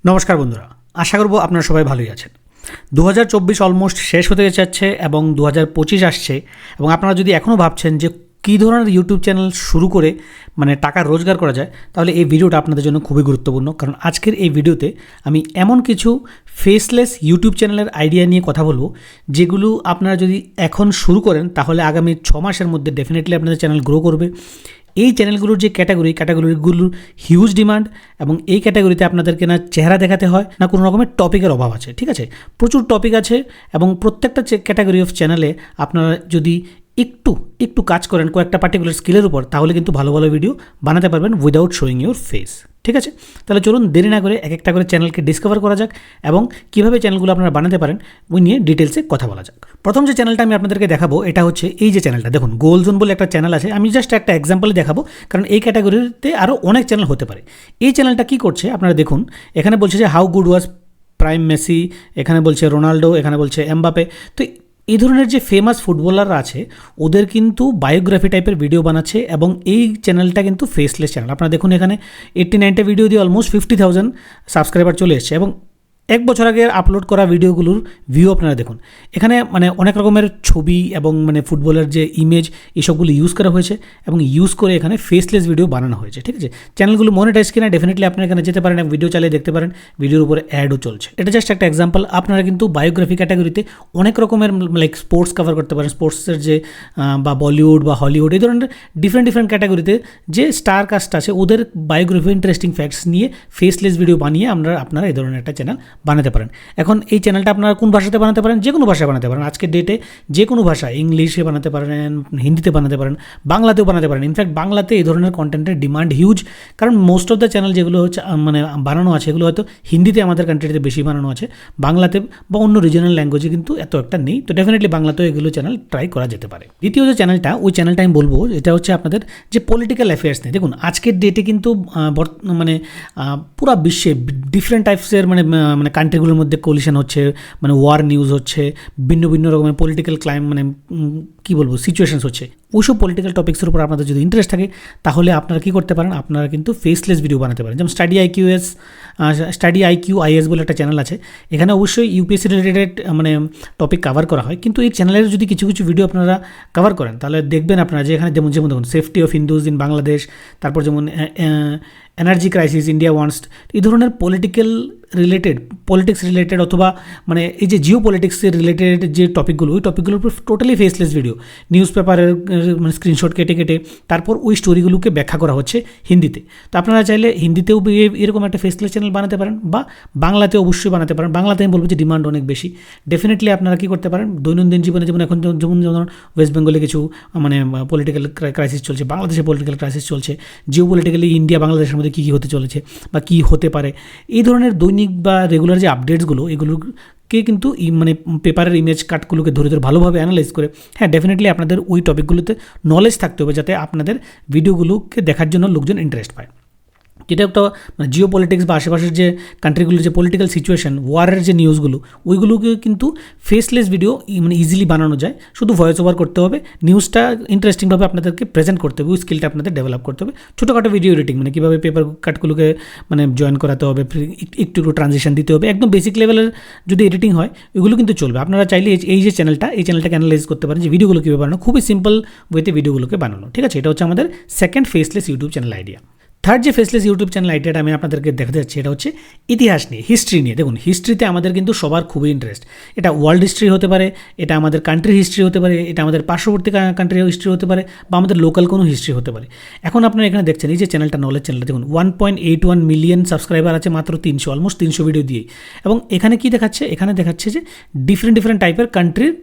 নমস্কার বন্ধুরা, আশা করব আপনারা সবাই ভালোই আছেন। 2024 অলমোস্ট শেষ হতে যাচ্ছে এবং 2025 আসছে, এবং আপনারা যদি এখনও ভাবছেন যে কী ধরনের ইউটিউব চ্যানেল শুরু করে টাকা রোজগার করা যায়, তাহলে এই ভিডিওটা আপনাদের জন্য খুবই গুরুত্বপূর্ণ। কারণ আজকের এই ভিডিওতে আমি এমন কিছু ফেসলেস ইউটিউব চ্যানেলের আইডিয়া নিয়ে কথা বলবো, যেগুলো আপনারা যদি এখন শুরু করেন তাহলে আগামী 6 মাসের মধ্যে ডেফিনেটলি আপনাদের চ্যানেল গ্রো করবে। এই চ্যানেলগুলোর যে ক্যাটাগরিগুলোর হিউজ ডিমান্ড, এবং এই ক্যাটাগরিতে আপনাদেরকে না চেহারা দেখাতে হয় না কোনো রকমের টপিকের অভাব আছে। ঠিক আছে, প্রচুর টপিক আছে, এবং প্রত্যেকটা ক্যাটাগরি অফ চ্যানেলে আপনারা যদি একটু কাজ করেন কয়েকটা পার্টিকুলার স্কিলের উপর, তাহলে কিন্তু ভালো ভালো ভিডিও বানাতে পারবেন উইদাউট শোয়িং ইউর ফেস। ঠিক আছে, তাহলে চলুন দেরি না করে এক একটা করে চ্যানেলকে ডিসকভার করা যাক, এবং কীভাবে চ্যানেলগুলো আপনারা বানাতে পারেন ওই নিয়ে ডিটেলসে কথা বলা যাক। প্রথম যে চ্যানেলটা আমি আপনাদেরকে দেখাবো, এটা হচ্ছে এই যে চ্যানেলটা দেখুন, গোলজোন বলে একটা চ্যানেল আছে। আমি জাস্ট একটা এক্সাম্পলে দেখাবো, কারণ এই ক্যাটাগরিতে আরও অনেক চ্যানেল হতে পারে। এই চ্যানেলটা কী করছে আপনারা দেখুন, এখানে বলছে যে how good was prime Messi, এখানে বলছে রোনাল্ডো, এখানে বলছে এমবাপে। তো এই ধরনের যে ফেমাস ফুটবলাররা আছে ওদের কিন্তু বায়োগ্রাফি টাইপের ভিডিও বানাচ্ছে, এবং এই চ্যানেলটা কিন্তু ফেসলেস চ্যানেল। আপনারা দেখুন এখানে 89টা ভিডিও দিয়ে অলমোস্ট 50,000 সাবস্ক্রাইবার চলে এসছে, এবং 1 বছর আগে আপলোড করা ভিডিওগুলোর ভিউ আপনারা দেখুন। এখানে অনেক রকমের ছবি এবং ফুটবলের যে ইমেজ এইসবগুলো ইউজ করা হয়েছে, এবং ইউজ করে এখানে ফেসলেস ভিডিও বানানো হয়েছে। ঠিক আছে, চ্যানেলগুলো মনিটাইজ কিনা ডেফিনেটলি আপনারা এখানে যেতে পারেন, ভিডিও চালিয়ে দেখতে পারেন, ভিডিওর উপরে অ্যাডও চলছে। এটা জাস্ট একটা এক্সাম্পল। আপনারা কিন্তু বায়োগ্রাফি ক্যাটাগরিতে অনেক রকমের লাইক স্পোর্টস কভার করতে পারেন, স্পোর্টসের যে বা বলিউড বা হলিউড, এই ধরনের ডিফারেন্ট ক্যাটাগরিতে যে স্টার কাস্ট আছে ওদের বায়োগ্রাফি ইন্টারেস্টিং ফ্যাক্টস নিয়ে ফেসলেস ভিডিও বানিয়ে আপনারা এই ধরনের একটা চ্যানেল বানাতে পারেন। এখন এই চ্যানেলটা আপনারা কোন ভাষাতে বানাতে পারেন? যে কোনো ভাষায় বানাতে পারেন। আজকের ডেটে যে কোনো ভাষা, ইংলিশে বানাতে পারেন, হিন্দিতে বানাতে পারেন, বাংলাতেও বানাতে পারেন। ইনফ্যাক্ট বাংলাতে এই ধরনের কন্টেন্টের ডিমান্ড হিউজ, কারণ মোস্ট অফ দ্য চ্যানেল যেগুলো হচ্ছে বানানো আছে এগুলো হয়তো হিন্দিতে আমাদের কান্ট্রিতে বেশি বানানো আছে, বাংলাতে বা অন্য রিজনাল ল্যাঙ্গুয়েজে কিন্তু এত একটা নেই। তো ডেফিনেটলি বাংলাতেও এগুলো চ্যানেল ট্রাই করা যেতে পারে। দ্বিতীয় যে চ্যানেলটা, ওই চ্যানেলটা আমি বলবো এটা হচ্ছে আপনাদের যে পলিটিক্যাল অ্যাফেয়ার্স নিয়ে। দেখুন আজকের ডেটে কিন্তু পুরো বিশ্বে ডিফারেন্ট টাইপসের কান্ট্রিগুলোর মধ্যে কোলিশন হচ্ছে, ওয়ার নিউজ হচ্ছে, ভিন্ন রকমের পলিটিক্যাল কী বলবো সিচুয়েশনস হচ্ছে। ওইসব পলিটিক্যাল টপিক্সের উপর আপনাদের যদি ইন্টারেস্ট থাকে, তাহলে আপনারা কী করতে পারেন, আপনারা কিন্তু ফেসলেস ভিডিও বানাতে পারেন। যেমন স্টাডি আইকিউ আইএস বলে একটা চ্যানেল আছে। এখানে অবশ্যই ইউপিএসসি রিলেটেড টপিক কভার করা হয়, কিন্তু এই চ্যানেলের যদি কিছু ভিডিও আপনারা কভার করেন, তাহলে দেখবেন আপনারা যে এখানে যেমন দেখুন safety of Hindus in Bangladesh, তারপর যেমন এনার্জি ক্রাইসিস ইন্ডিয়া ওয়ান্টস, এই ধরনের পলিটিক্স রিলেটেড অথবা এই যে জিও পলিটিক্সের রিলেটেড যে টপিকগুলো, ওই টপিকগুলোর উপর টোটালি ফেসলেস ভিডিও, নিউজ পেপারের স্ক্রিনশট কেটে তারপর ওই স্টোরিগুলোকে ব্যাখ্যা করা হচ্ছে হিন্দিতে। তো আপনারা চাইলে হিন্দিতেও এরকম একটা ফেসলেস চ্যানেল বানাতে পারেন, বা বাংলাতে অবশ্যই বানাতে পারেন। বাংলাতে আমি বলবো যে ডিমান্ড অনেক বেশি। ডেফিনেটলি আপনারা কী করতে পারেন, দৈনন্দিন জীবনে যেমন এখন যেমন ওয়েস্ট বেঙ্গলে কিছু পলিটিক্যাল ক্রাইসিস চলছে, বাংলাদেশে পলিটিক্যাল ক্রাইসিস চলছে, জিও পলিটিক্যালি ইন্ডিয়া বাংলাদেশের মধ্যে কী হতে চলেছে বা কী হতে পারে, এই ধরনের দৈনিক বা রেগুলার যে আপডেটসগুলো, এগুলোকে কিন্তু পেপারের ইমেজ কাটগুলোকে ধরে ভালোভাবে অ্যানালাইজ করে, হ্যাঁ ডেফিনেটলি আপনাদের ওই টপিকগুলোতে নলেজ থাকতে হবে, যাতে আপনাদের ভিডিওগুলোকে দেখার জন্য লোকজন ইন্টারেস্ট পায়। যেটা একটা জিও পলিটিক্স বা আশেপাশের যে কান্ট্রিগুলোর যে পলিটিক্যাল সিচুয়েশন, ওয়ারের যে নিউজগুলো, ওইগুলোকে কিন্তু ফেসলেস ভিডিও ইজিলি বানানো যায়। শুধু ভয়েস ওভার করতে হবে, নিউজটা ইন্টারেস্টিংভাবে আপনাদেরকে প্রেজেন্ট করতে হবে, ওই স্কিলটা আপনাদের ডেভেলপ করতে হবে। ছোটোখাটো ভিডিও এডিটিং, কীভাবে পেপার কাটগুলোকে জয়েন করাতে হবে, একটু ট্রানজিশন দিতে হবে, একদম বেসিক লেভেলের যদি এডিটিং হয় ওইগুলো কিন্তু চলবে। আপনারা চাইলে এই চ্যানেলটাকে অ্যানালাইজ করতে পারেন যে ভিডিওগুলো কীভাবে বানানো, খুবই সিম্পল ওয়েতে ভিডিওগুলোকে বানানো। ঠিক আছে, এটা হচ্ছে আমাদের second faceless YouTube channel idea. Third যে ফেসলেস ইউটিউব চ্যানেল আইডিয়াটা আমি আপনাদেরকে দেখাতে যাচ্ছি, এটা হচ্ছে ইতিহাস নিয়ে, হিস্ট্রি নিয়ে। দেখুন হিস্ট্রিতে আমাদের কিন্তু সবার খুবই ইন্টারেস্ট। এটা ওয়ার্ল্ড হিস্ট্রি হতে পারে, এটা আমাদের কান্ট্রি হিস্ট্রি হতে পারে, এটা আমাদের পার্শ্ববর্তী কান্ট্রির হিস্ট্রি হতে পারে, বা আমাদের লোকাল কোনো হিস্ট্রি হতে পারে। এখন আপনারা এখানে দেখছেন এই যে চ্যানেলটা, নলেজ চ্যানেলটা দেখুন 1.81 মিলিয়ন সাবস্ক্রাইবার আছে মাত্র অলমোস্ট 300 ভিডিও দিয়ে। এবং এখানে কি দেখাচ্ছে, এখানে দেখাচ্ছে যে ডিফারেন্ট টাইপের কান্ট্রির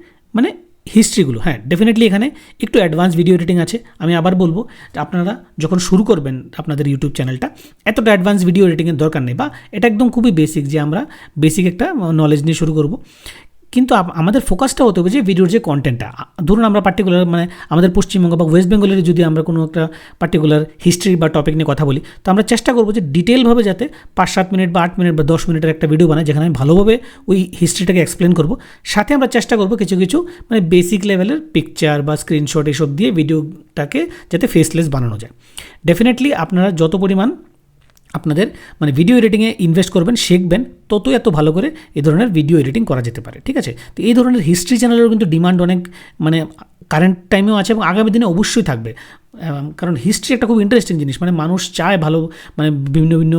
হিস্ট্রিগুলো। হ্যাঁ ডেফিনেটলি এখানে একটু অ্যাডভান্স ভিডিও এডিটিং আছে। আমি আবার বলবো যে আপনারা যখন শুরু করবেন আপনাদের ইউটিউব চ্যানেলটা, এতটা অ্যাডভান্স ভিডিও এডিটিংয়ের দরকার নেই, বা এটা একদম খুবই বেসিক, যে আমরা বেসিক একটা নলেজ নিয়ে শুরু করব। কিন্তু আমাদের ফোকাসটা হতে হবে যে ভিডিওর যে কন্টেন্টটা। ধরুন আমরা পার্টিকুলার আমাদের পশ্চিমবঙ্গ বা ওয়েস্ট বেঙ্গলের যদি আমরা কোনো একটা পার্টিকুলার হিস্ট্রি বা টপিক নিয়ে কথা বলি, তো আমরা চেষ্টা করবো যে ডিটেলভাবে যাতে 5-7 মিনিট বা 8 মিনিট বা 10 মিনিটের একটা ভিডিও বানাই, যেখানে আমি ভালোভাবে ওই হিস্ট্রিটাকে এক্সপ্লেন করবো। সাথে আমরা চেষ্টা করবো কিছু বেসিক লেভেলের পিকচার বা স্ক্রিনশট এসব দিয়ে ভিডিওটাকে যাতে ফেসলেস বানানো যায়। ডেফিনেটলি আপনারা যত পরিমাণ আপনাদের মানে ভিডিও এডিটিংয়ে ইনভেস্ট করবেন, শিখবেন, ততই এত ভালো করে এই ধরনের ভিডিও এডিটিং করা যেতে পারে। ঠিক আছে, তো এই ধরনের হিস্ট্রি চ্যানেলেরও কিন্তু ডিমান্ড অনেক মানে কারেন্ট টাইমেও আছে এবং আগামী দিনে অবশ্যই থাকবে, কারণ হিস্ট্রি একটা খুব ইন্টারেস্টিং জিনিস, মানে মানুষ চায় ভালো মানে বিভিন্ন বিভিন্ন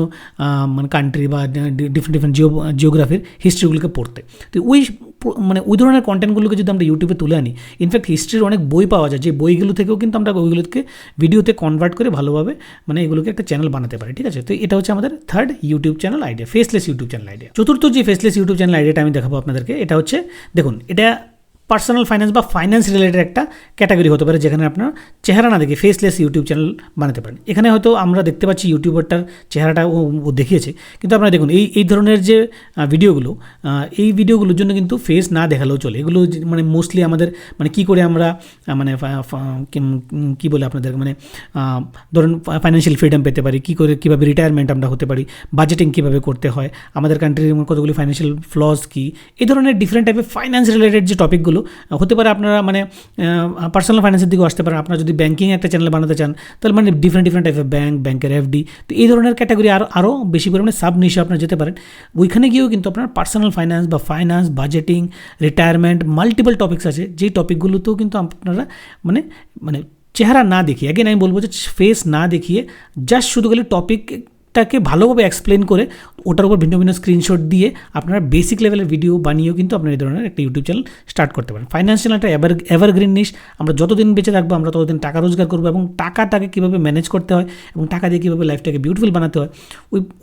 মানে কান্ট্রি বা ডিফারেন্ট জিওগ্রাফির হিস্ট্রিগুলোকে পড়তে। তো মানে ওই ধরনের কন্টেন্টগুলোকে যদি আমরা ইউটিউবে তুলে আনি, ইনফ্যাক্ট হিস্ট্রির অনেক বই পাওয়া যায়, যে বইগুলো থেকেও কিন্তু আমরা ওইগুলোকে ভিডিওতে কনভার্ট করে ভালোভাবে মানে এগুলোকে একটা চ্যানেল বানাতে পারি। ঠিক আছে, তো এটা হচ্ছে আমাদের third YouTube channel idea, faceless YouTube channel idea. চতুর্থ যে ফেসলেস ইউটিউব চ্যানেল আইডিয়াটা আমি দেখাবো আপনাদেরকে, এটা হচ্ছে দেখুন, এটা পার্সোনাল ফাইন্যান্স বা ফাইন্যান্স রিলেটেড একটা ক্যাটাগরি হতে পারে, যেখানে আপনার চেহারা না দেখে ফেসলেস ইউটিউব চ্যানেল বানাতে পারেন। এখানে হয়তো আমরা দেখতে পাচ্ছি ইউটিউবারটার চেহারাটা ও দেখিয়েছে, কিন্তু আপনারা দেখুন এই ধরনের যে ভিডিওগুলো, এই ভিডিওগুলোর জন্য কিন্তু ফেস না দেখালেও চলে। এগুলো মানে মোস্টলি আমাদের মানে কী করে আমরা মানে কী বলে আপনাদের মানে ধরুন ফাইন্যান্সিয়াল ফ্রিডম পেতে পারি, কীভাবে রিটায়ারমেন্ট আমরা হতে পারি, বাজেটিং কীভাবে করতে হয়, আমাদের কান্ট্রির কতগুলি ফাইন্যান্সিয়াল ফ্লজ কী, এই ধরনের ডিফারেন্ট টাইপের ফাইন্যান্স রিলেটেড যে টপিকগুলো হতে পারে। আপনারা মানে পার্সোনাল ফাইন্যান্সের দিকেও আসতে পারেন। আপনারা যদি ব্যাঙ্কিং একটা চ্যানেল বানাতে চান, তাহলে মানে ডিফারেন্ট টাইপের ব্যাংকের এফডি, তো এই ধরনের ক্যাটাগরি আরও বেশি পরিমাণে সাব নিশে আপনারা যেতে পারেন। ওইখানে গিয়েও কিন্তু আপনার পার্সোনাল ফাইন্যান্স বা finance, budgeting, retirement, multiple topics আছে, যেই টপিকগুলোতেও কিন্তু আপনারা মানে মানে চেহারা না দেখিয়ে, অ্যাগেন আমি বলবো যে ফেস না দেখিয়ে জাস্ট শুধু খালি টপিকটাকে ভালোভাবে এক্সপ্লেন করে ওটার উপর ভিন্ন ভিন্ন স্ক্রিনশট দিয়ে আপনারা বেসিক লেভেলের ভিডিও বানিয়েও কিন্তু আপনারা এই ধরনের একটা ইউটিউব চ্যানেল স্টার্ট করতে পারেন। ফাইন্যান্সিয়াল একটা এভারগ্রিন নিশ, আমরা যতদিন বেঁচে থাকবো আমরা ততদিন টাকা রোজগার করবো, এবং টাকাটাকে কীভাবে ম্যানেজ করতে হয় এবং টাকা দিয়ে কীভাবে লাইফটাকে বিউটিফুল বানাতে হয়,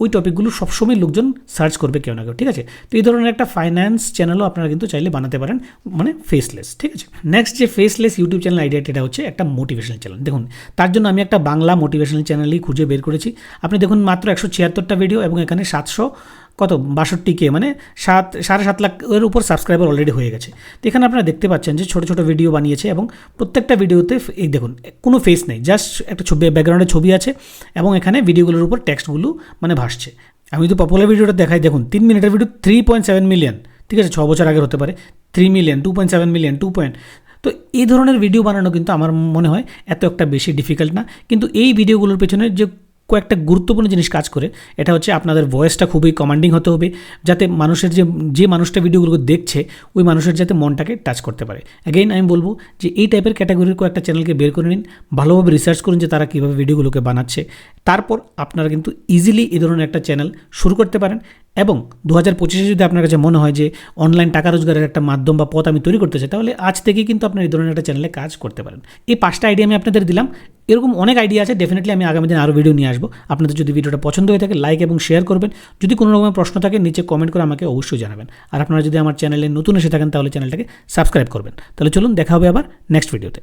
ওই টপিকগুলো সবসময় লোকজন সার্চ করবে কেউ না কেউ। ঠিক আছে, তো এই ধরনের একটা ফাইন্যান্স চ্যানেলও আপনারা কিন্তু চাইলে বানাতে পারেন, মানে ফেসলেস। ঠিক আছে, নেক্সট যে ফেসলেস ইউটিউব চ্যানেল আইডিয়াটা, এটা হচ্ছে একটা মোটিভেশনাল চ্যানেল। দেখুন, তার জন্য আমি একটা বাংলা মোটিভেশনাল চ্যানেলই খুঁজে বের করেছি। আপনি দেখুন, মাত্র 176টা ভিডিও এবং এখানে 62K মানে 7.5 লাখ এর উপর সাবস্ক্রাইবার অলরেডি হয়ে গেছে। তো এখানে আপনারা দেখতে পাচ্ছেন যে ছোটো ছোটো ভিডিও বানিয়েছে এবং প্রত্যেকটা ভিডিওতে এই দেখুন কোনো ফেস নেই, জাস্ট একটা ছবি, ব্যাকগ্রাউন্ডে ছবি আছে এবং এখানে ভিডিওগুলোর উপর টেক্সটগুলো মানে ভাসছে। আমি যদি পপুলার ভিডিওটা দেখাই, দেখুন 3 মিনিটের ভিডিও 3.7 মিলিয়ন। ঠিক আছে, 6 বছর আগের হতে পারে, 3 মিলিয়ন, 2.7 মিলিয়ন, তো এই ধরনের ভিডিও বানানো কিন্তু আমার মনে হয় এত একটা বেশি ডিফিকাল্ট না। কিন্তু এই ভিডিওগুলোর পেছনে যে কয়েকটা গুরুত্বপূর্ণ জিনিস কাজ করে, এটা হচ্ছে আপনাদের ভয়েসটা খুবই কমান্ডিং হতে হবে, যাতে মানুষের যে মানুষটা ভিডিওগুলো দেখছে ওই মানুষের যাতে মনটাকে টাচ করতে পারে। অ্যাগেইন আমি বলবো যে এই টাইপের ক্যাটাগরির কয়েকটা চ্যানেলকে বের করে নিন, ভালোভাবে রিসার্চ করুন যে তারা কীভাবে ভিডিওগুলোকে বানাচ্ছে, তারপর আপনারা কিন্তু ইজিলি এই ধরনের একটা চ্যানেল শুরু করতে পারেন। এবং 2025-এ যদি আপনার কাছে মনে হয় যে অনলাইন টাকা রোজগারের একটা মাধ্যম বা পথ আমি তৈরি করতে চাই, তাহলে আজ থেকেই কিন্তু আপনার এই ধরনের একটা চ্যানেলে কাজ করতে পারেন। এই 5টা আইডিয়া আমি আপনাদের দিলাম, এরকম অনেক আইডিয়া আছে, ডেফিনেটলি আমি আগামী দিন আরও ভিডিও নিয়ে আসবো। আপনাদের যদি ভিডিওটা পছন্দ হয়ে থাকে, লাইক এবং শেয়ার করবেন। যদি কোনো রকমের প্রশ্ন থাকে নিচে কমেন্ট করে আমাকে অবশ্যই জানাবেন। আর আপনারা যদি আমার চ্যানেলে নতুন এসে থাকেন, তাহলে চ্যানেলটাকে সাবস্ক্রাইব করবেন। তাহলে চলুন, দেখা হবে আবার নেক্সট ভিডিওতে।